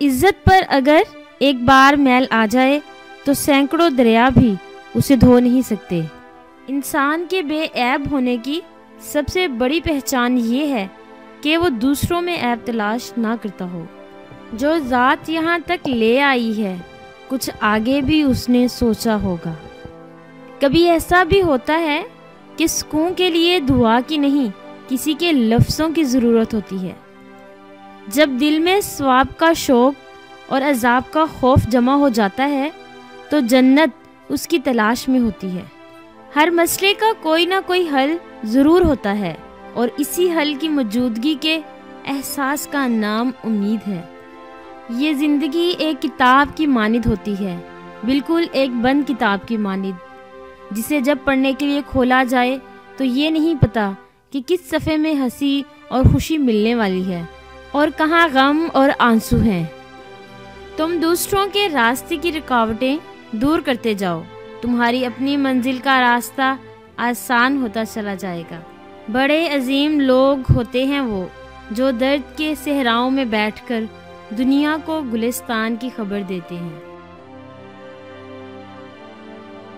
عزت پر اگر ایک بار میل آ جائے تو سینکڑوں دریا بھی اسے دھو نہیں سکتے۔ انسان کے بے عیب ہونے کی سب سے بڑی پہچان یہ ہے کہ وہ دوسروں میں عیب تلاش نہ کرتا ہو۔ جو ذات یہاں تک لے آئی ہے کچھ آگے بھی اس نے سوچا ہوگا۔ کبھی ایسا بھی ہوتا ہے کہ سکون کے لیے دعا کی نہیں کسی کے لفظوں کی ضرورت ہوتی ہے۔ جب دل میں ثواب کا شوق اور عذاب کا خوف جمع ہو جاتا ہے تو جنت اس کی تلاش میں ہوتی ہے۔ ہر مسئلے کا کوئی نہ کوئی حل ضرور ہوتا ہے اور اسی حل کی موجودگی کے احساس کا نام امید ہے۔ یہ زندگی ایک کتاب کی مانند ہوتی ہے، بالکل ایک بند کتاب کی مانند، جسے جب پڑھنے کے لیے کھولا جائے تو یہ نہیں پتا کہ کس صفحے میں ہنسی اور خوشی ملنے والی ہے اور کہاں غم اور آنسو ہیں۔ تم دوسروں کے راستے کی رکاوٹیں دور کرتے جاؤ، تمہاری اپنی منزل کا راستہ آسان ہوتا چلا جائے گا۔ بڑے عظیم لوگ ہوتے ہیں وہ جو درد کے صحراؤں میں بیٹھ کر دنیا کو گلستان کی خبر دیتے ہیں۔